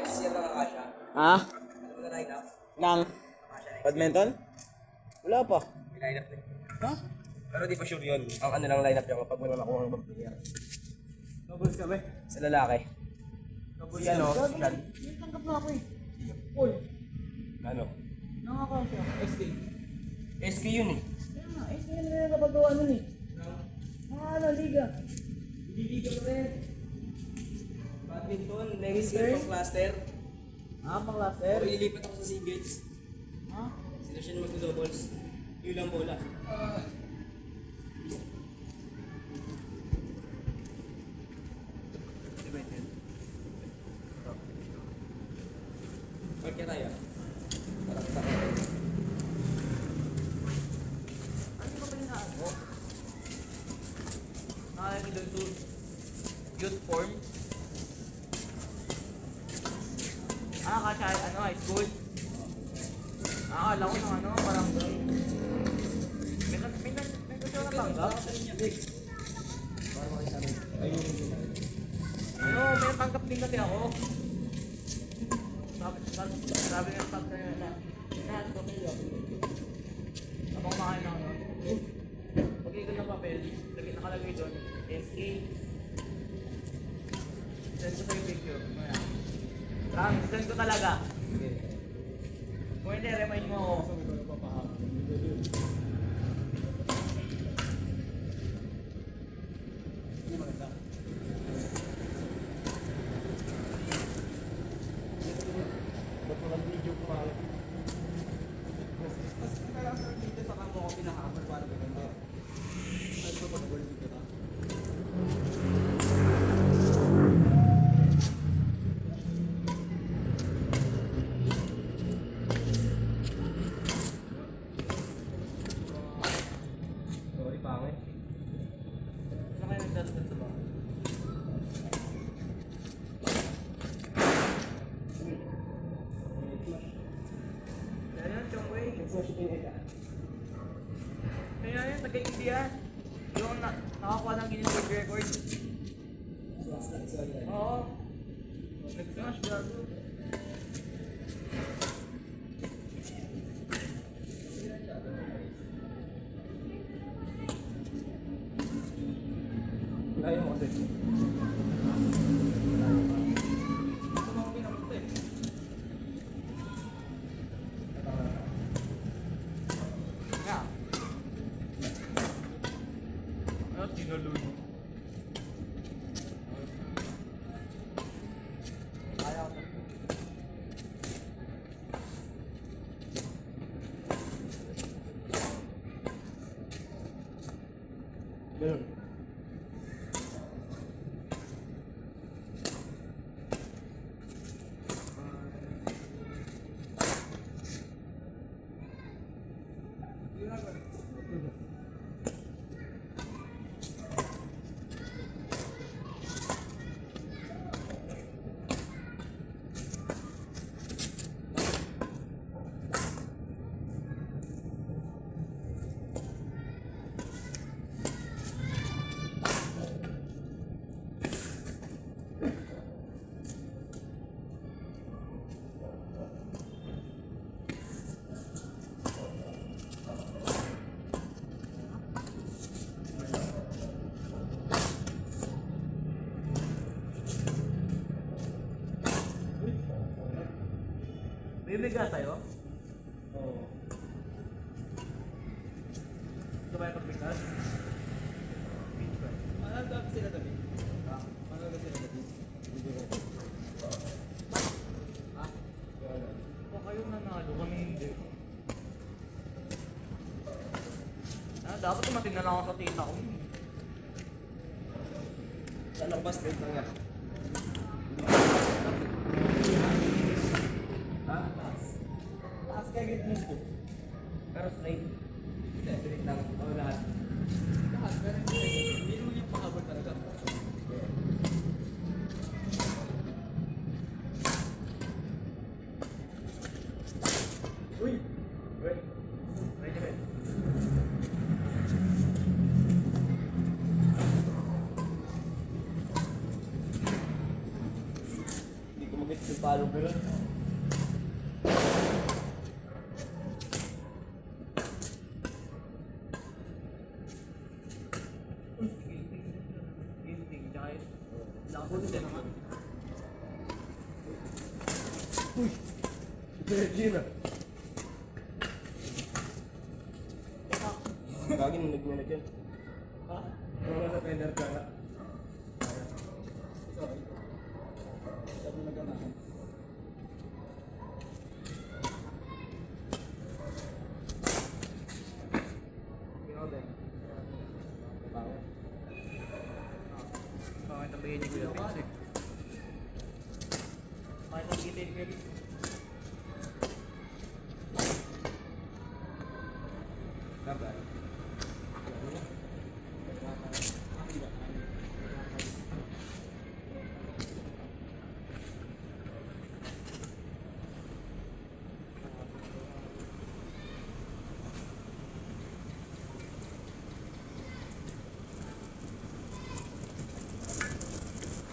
next year na kakasya. Ha? Ano na line up? Nang badminton? Wala pa. May line up din. Ha? Pero di pa sure yun. Ang ano lang line up niya kapag wala nakuha ng ibang player. Doubles ka ba? Sa lalaki. Si ano? Sean. May tanggap na ako eh. Uy, Ano? nakaka siya. SK. SK yun eh. Kaya nga, SK na rin napagawa nun eh. Ano, liga. Hindi liga pa rin. Badminton, next year pang cluster. Pang Pero laser. ilipat ako sa singles. Ha? Sila siya na mag-doubles. Yun lang bola. Bakit tayo? Tarap tayo. Ano ba pinaan mo? Nakalagay doon to youth form. Kasi ano, high school. Akala ko ng ano, parang doon. May gusto na tanggap. Ano, may tanggap din kasi ako. Sabi ng staff na yun na ako kumakain ng ano. Pag-ikot ng papel, nakalagay doon, SK. Send ko sa'yo picture. Promise, send ko talaga. Kung hindi, remind mo ako. Sorry, pangit. Saan kayo nagdadagdag sa bahay? Kaya yan, Chongwei. Kaya yan, tagay-hindi yan. Yung nakakuha ng Guinness World Record. Oo. Nag-smash, gago. Ayaw mo kasi. Yeah. Ano, tinulog? Ayaw ko. Ganun. Bibiga sa'yo? Oo. Gusto ba yung pagbigas? Ano dapat sila tabi? Ano dapat sila tabi? Ha? Kung kayo nanalo, kami hindi. Dapat tumating na lang ako sa tita ko. Sa labas, wait lang yan. Ha? Taas kaya ganyan mo. Pero straight. Hindi, straight lang. Oo, lahat. Lahat, pero hindi naman yung pakabot talaga. Uy! Wait. Ready, wait. Hindi ko Mix yung palo ko yun. Ginting, tsaka yun. Lakot din naman. Gina. Kagin, nagminag yan. Wala na pender ka na. Sabi na ganahan. Pinoden. Bakit tabihin niyo yung pixie? Bakit tabihin niyo yung pixie? Dapat.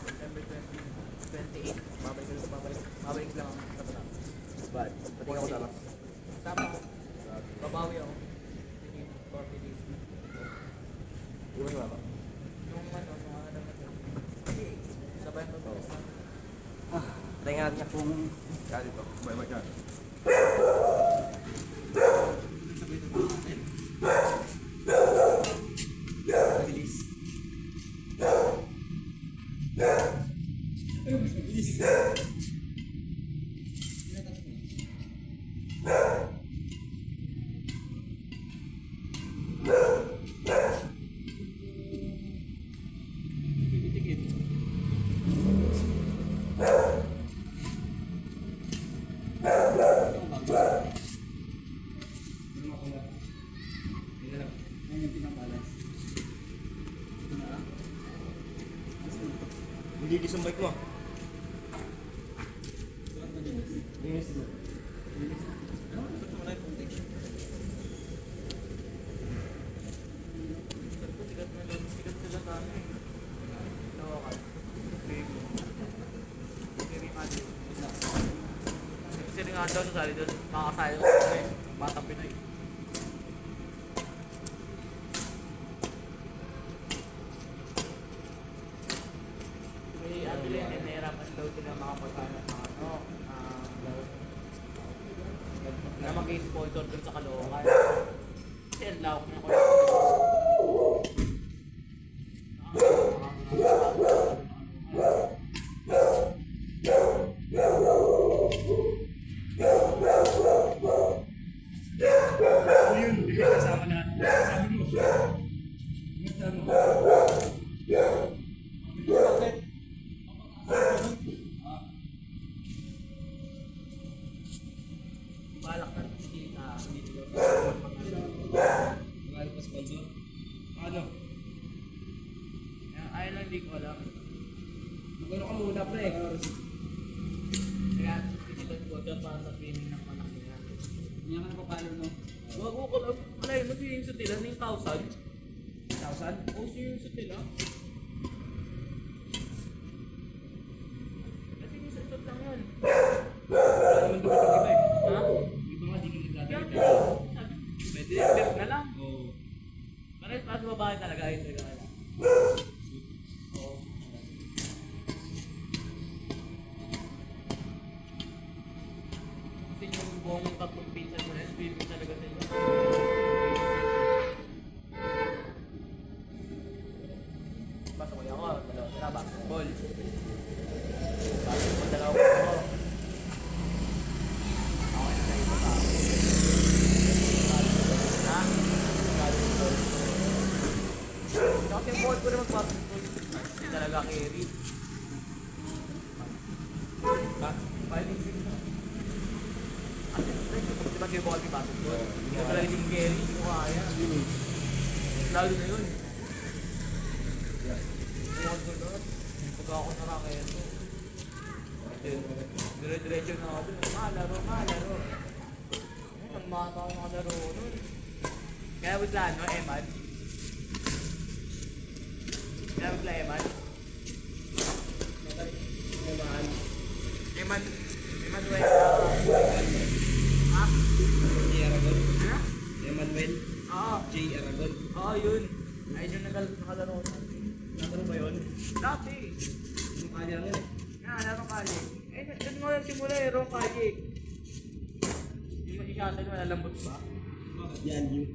September 28. Babalik lang ako sa Batangas. Ba't? Pati ka kasama? Tama ako. Babawi ako. 40 days. Di ba sumama? Nung ano na to. Sabay pa ba? Tingnan niya kung... Kaya dito. Bye-bye ka. Bilis. Hindi isang bike mo. Linis mo. Sikat sila sa amin. Tawakan. Kasi rin nga daw sa sali doon, makakasali doon sa Batang Pinoy. May Adelaide, nahihirapan daw sila makapaghanap ng ano, na mag-sponsor dun sa Caloocan. Kasi ang lawak niya ko. Yun, hindi ka kasama na. Sabi mo. Bakit? Balak na hindi nila. Magalit pa sponsor? Ano? Ayun lang, hindi ko alam. Magano ka muna pre? Kaya, pinilan ko doon para sa swimming ng anak niya. Hindi ka napapalo no? Wag ko alam. Wala yun, mag-swimming sa tila, 9,000. 1,000? O, swimming sa tila. Kasi yung sasot lang yun. Wala naman doon yung iba eh. Ha? Iba nga, di ka nagdadala. Kaya nga, pwede dip na lang. Oo. Parang para sa babae talaga, ayun talaga. Oo. Kasi yung buong tatlong pinsan mo na yun, swimming talaga sila. Basta ko ako, dalawa sila, basketball. Basketball, dalawa ko ako. Ako yung nasa iba pa. Ha? Basketball. Kasi yung ball ko na mag-basketball. Hindi talaga carry. Ha? Fighting six na. Kasi, di ba kayo ball basketball? Hindi ko talaga yung carry, hindi ko kaya. Lalo na yun. Bukod ko doon. Pagka ako nakaketo. Dire-diretso na ako doon. Malaro. Ang mata ako nakalaro doon. Kaya bigla, no, Eman? Eman? Eman. kali lang yun eh. Nga, larong kali. Eh, dyan mo lang simula eh, larong kali. Hindi mo i-shuttle, malalambot ba? Yan, yun.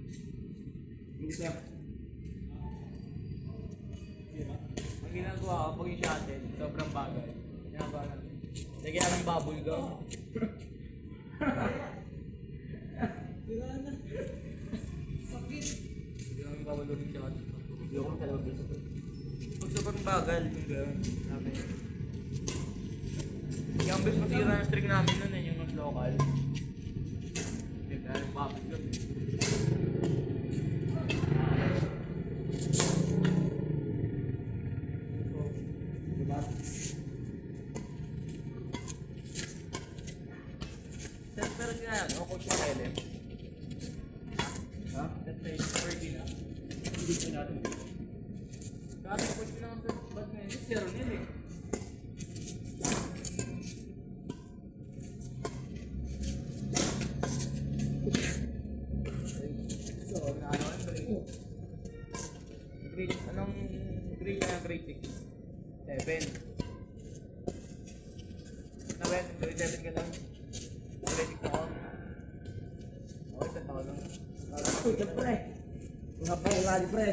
Yung isa. Ang ginagawa ko pag i-shuttle, sobrang bagay. Ginagawa natin. Lagyan namin bubble gum. Sira na. Sakit. Lagyan namin bubble gum yung shuttle. Hindi ako talaga gusto ko. Pag sobrang bagal, yung gano'n. Sabi. Yung best masira ng string namin nun eh, yung mas local. Hindi, dahil yung bubble gum eh. Diba? Pero sinayan, o coach na LM. Ha? That may 30 na. Hindi ko natin. Dati coach na sa bad na yun, 0 nil eh. So, ano ka grade? Grade, anong grade ka ng grade 6? 7. Nawet, grade 7 ka lang. Grade 6 ako. Okay, sa tao lang. Uy, pre. Mga pre, rally pre.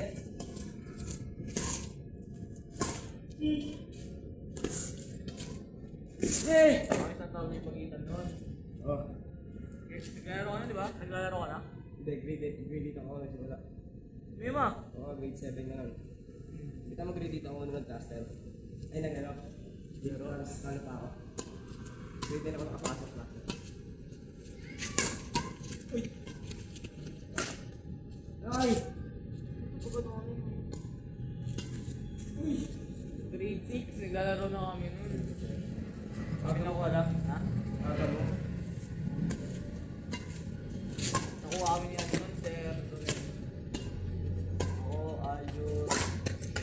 Eh! Okay, sa tao yung pagitan nun. Oh. Naglalaro ka na, di ba? Naglalaro ka na? Hindi, grade 8 ako nagsimula. May ma. Oo, grade 7 na nun. Kita mo grade 8 ako nung nag-caster. Ay, nag-ano? Zero, ano pa ako. Grade 10 ako nakapasok na. Uy! Ay! Uy! Grade 6, naglalaro na kami nun. Kami na ko alam, ha? Aga mo. Nakuha kami ni ano nun, sir. Ako, Ayos,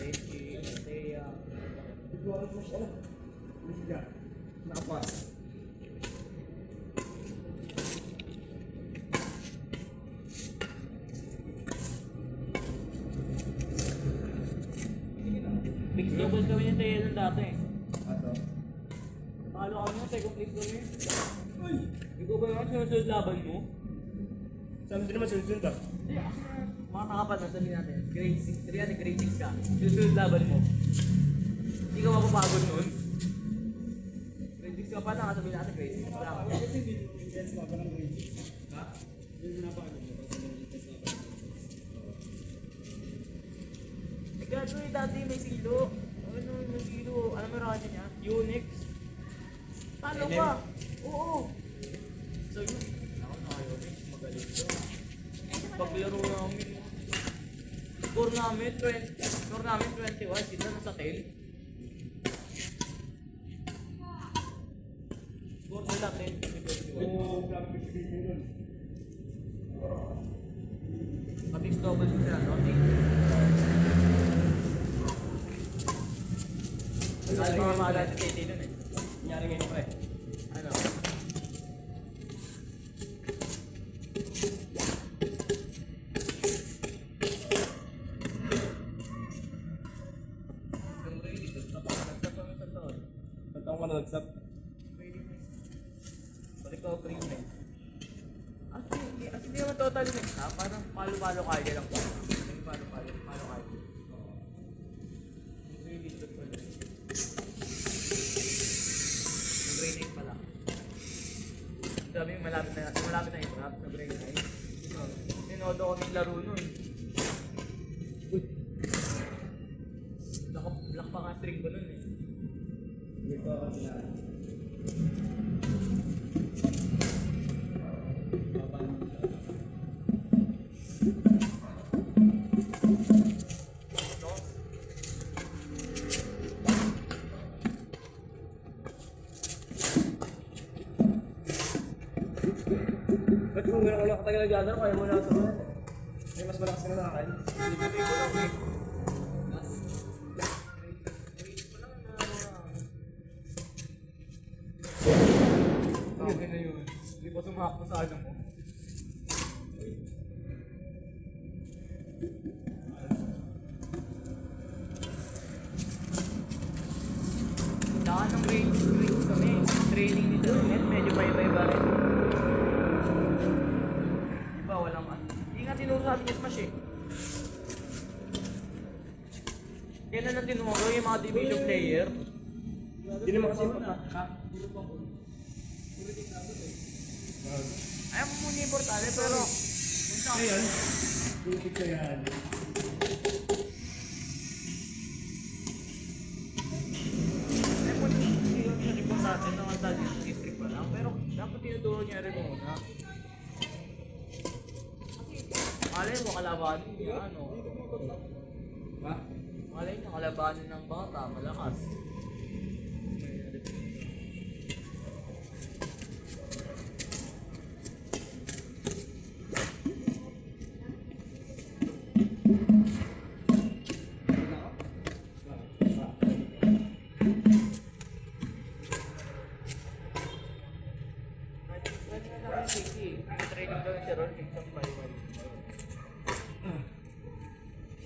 Reggie, Thea. Hindi ko alam mo siya. Hindi ka. Nakapas. Mixed doubles kami ni Thea nun dati. Ato. Pakalo kami nun, second place kami. Uy! Ikaw ba naman sinusunod laban mo? Saan din naman sinusunod ah? Hindi, kasi mga nakapat na sabihin natin. Grade 6, 3 natin, grade 6 ka. Susunod laban mo. Hindi ka mapapagod nun. Grade 6 ka pa lang, sabihin natin grade 6 pa lang. Kasi hindi mo intense pa ng grade 6. Ha? Hindi mo napakagod mo kasi may intense na pa. Graduate dati may silo. Ano may silo? Ano may ranya niya? Unix. Talo LM. pa. Oo. So yun. Ako naka-Unix. Magaling to. Paglaro namin. Score namin 21. Sila nasa 10. Score nila 10. Oo, grabe bigay mo nun. Kapis double sila, no? Alam mo mga maalala si Tete nun eh. Nangyari ngayon pre. Ano? Yung ready, nagtapos kami sa taon. Ang taong ka na nag-stop. Ready na. Balik ko green na. As hindi naman totally mixed ha. Parang palo-palo kaya lang po. May palo-palo kaya. Yung ready, ito pa lang. Yung grade 8 pala. Sabi yung malapit na i-wrap na grade 9. Sinodo ko yung laro nun. Uy! Black pa nga string ko nun eh. Hindi ko ako sila. Ba't kung gano'n ko lang katagal naglalaro, kaya mo na sa mga. May mas malakas ka na nakakain. Libre ko lang eh. Grade pa lang na okay na yun. Hindi pa sumakto sa ano mo. Tsaka ng grades kami. Training ni Sir Nel, medyo paiba-iba rin. Diba, walang ano. Hindi nga tinuro sa amin yung smash eh. Kailan na tinuro yung mga division player? Hindi naman kasi Ayaw mo muna importante, pero... Ayan. Butik ko yan. Ayaw mo na yung importante na ang district pa lang, pero dapat tinuturo niya rin muna. Malay mo kalabanin niya, ano? Ha? Malay niya kalabanin ng bata, malakas.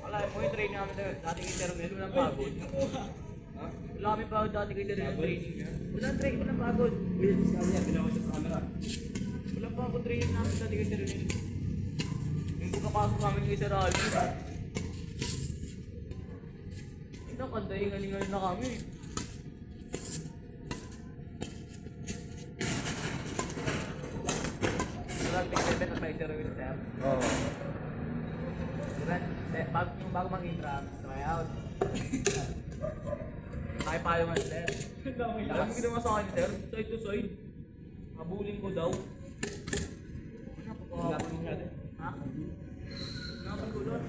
Wala, mo yung training namin dating internet, walang pagod. Ha? Wala kami pagod dating internet training niya. Walang pagod. Uy, sabi niya, ginawa siya sa camera. Walang pagod training namin dating internet. Yung pagkapasok namin kay Sir Ali. Ito, kandahingalingan na kami. Walang pag-event at may Sir Will, sir. Oo. Bago mag-intram, try out. Ay, payo nga, sir. Alam mo ginawa sa akin, sir? Side to side. Habulin ko daw. Lapin niya din. Ha? Napin ko doon.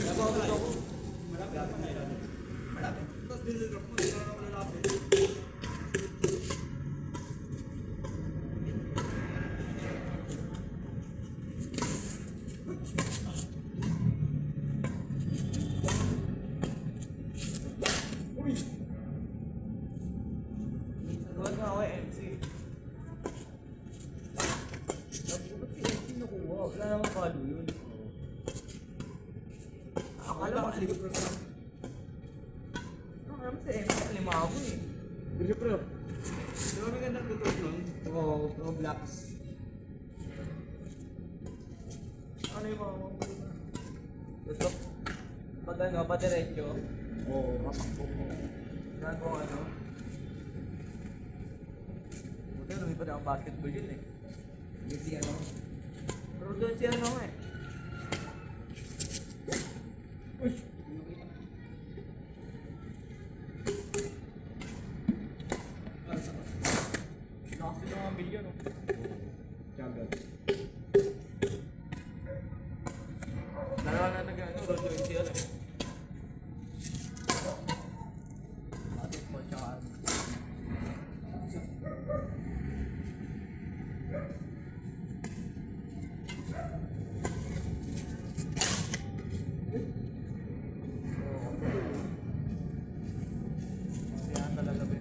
Nabawal ako. Malapit. Tapos dinilrap mo, hindi na malalapit. Huwag nga ako MC. Sabi ko, ba't si MC nakuha? Wala namang follow yun. Akala ko, likod bro. alam si MC, lima ako eh. Bro, bro. Di ba may gandang tutok nun? Oo, Roblox. Ano yung mga gusto? Pag ano, pa-diretso. Oo, kapakbo mo. Saan ko ano? Buti, lumipat ang basketball yun eh. Kasi ano? Pero doon siya ano eh. Uy! Lakas din ang bilyon oh. Juggle. Dalawa na nag-ano, Rodo yung siya eh. Basketball tsaka ano. Kaya talaga ba?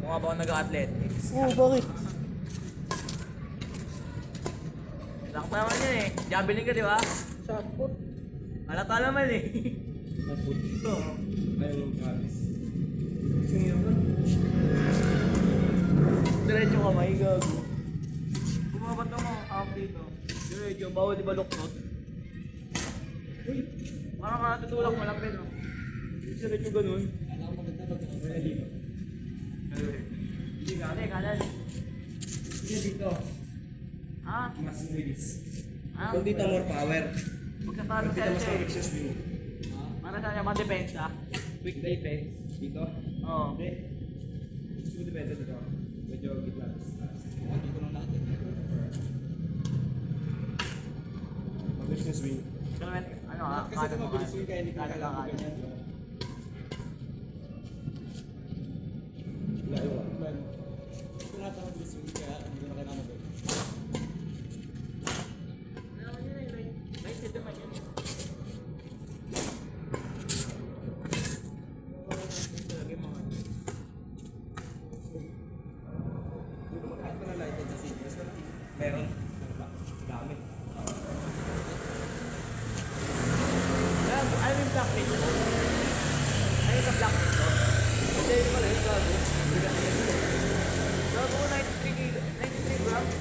Mukha ba ako nag-athletics? Oo, bakit? Sakta naman yun eh. Javelin ka di ba? Shotput. Halata naman eh. Naput. Ito. Ayaw, Travis. Diretso kamay, gago. Bumabat ako, half dito. Diretso, bawal di baluktot. Uy! Parang ka natutulak malapit, no? Diretso ganun. Alam ko maganda pag nakapaya dito. Hindi kanan. Hindi dito. Ah? Mas bilis. Ah? Kung dito more power. Magkatalo Kung siya dito mas siya eh. mabilis yung swing. Para sa naman depensa. Quick defense. Dito? Oo. Hindi. Gusto mo depende dito. Medyo gitna. Hindi ko lang natin. Mabilis yung swing. So, ano ah? Kasi ito mabilis swing kaya hindi ko kailangan mo ganyan. Layo ah. Ito na ito mabilis swing kaya hindi ko na kailangan mo ganyan. Ano naman yun eh? Right side naman yun. Ano sa black nito? Kasi yun pala yun, gago. Gago ko 93 kilo, 93 grams.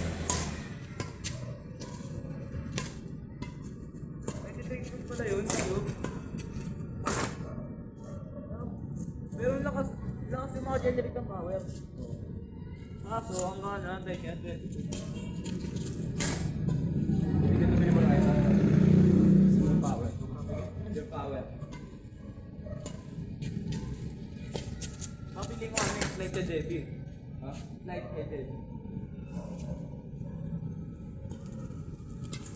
93 grams pala yun, kilo. Pero lakas yung mga generate ng power. Kaso, ang gana, antay siya, 22. Hindi ko mo na kayo. Sobrang power. Your power. Mapili ko ano yung light heavy. Ha? Light headed.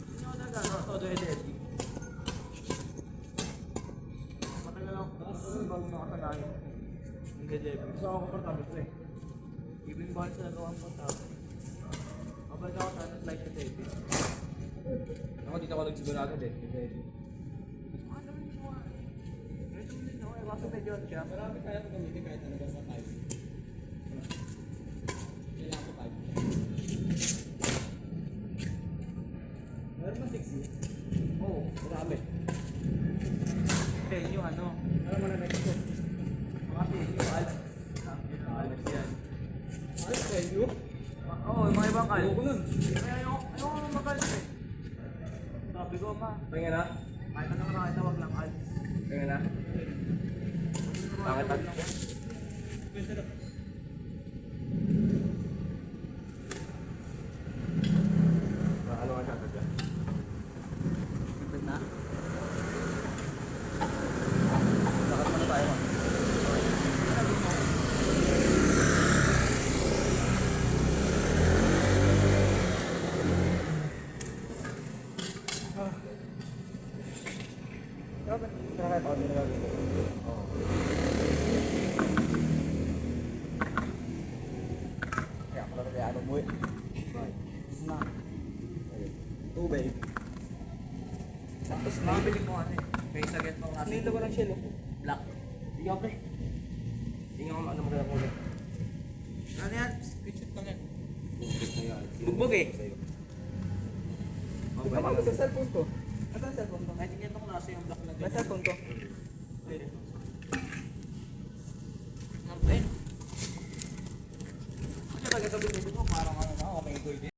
Sino na gano'n? Todo heavy. Matagal ako. Bago nakasanayan. Yung heavy. Gusto ako komportable ko eh. Even balls na gawang ko tapos. Mabalik ako sana light heavy. Ako dito ako nagsigurado din. Ano rin siya? Medyo din ako. Kaso medyo ano siya. Marami kaya ito gamitin kahit ano ba sa type. Kailangan ko type. Meron ba 60? Oo. Marami. Then yung ano. Ano mo na next ko? Kasi yung alas. Yung alas yan. Ano sa inyo? Oo, yung mga ibang Ayoko alas. nun. Kaya ayoko naman magalit eh. Sabi ko ma, Tingin na? kahit anong nakita wag lang alas. Tingin na? Bakit Wag ang- lang. Ano nga siya? Tadya? Ipit na? Lakad mo na tayo. Kaya pa din lagi. Oo. Kaya pala kaya ano mo eh. Na. Tubig. Tapos nabili ko ano eh. Kaya sa get mo kasi. Nilo ko ng shell. Black. Ikaw pre. Tingnan ko ano maganda kulay. Ano yan? Picture ka yan. Bugbog eh. Ito ka sa cellphone ko. Ito ang cellphone ko. I think itong klase yung black na May cellphone ko. Ang pen. Kasi pagkagabi ko parang ano na, okay ko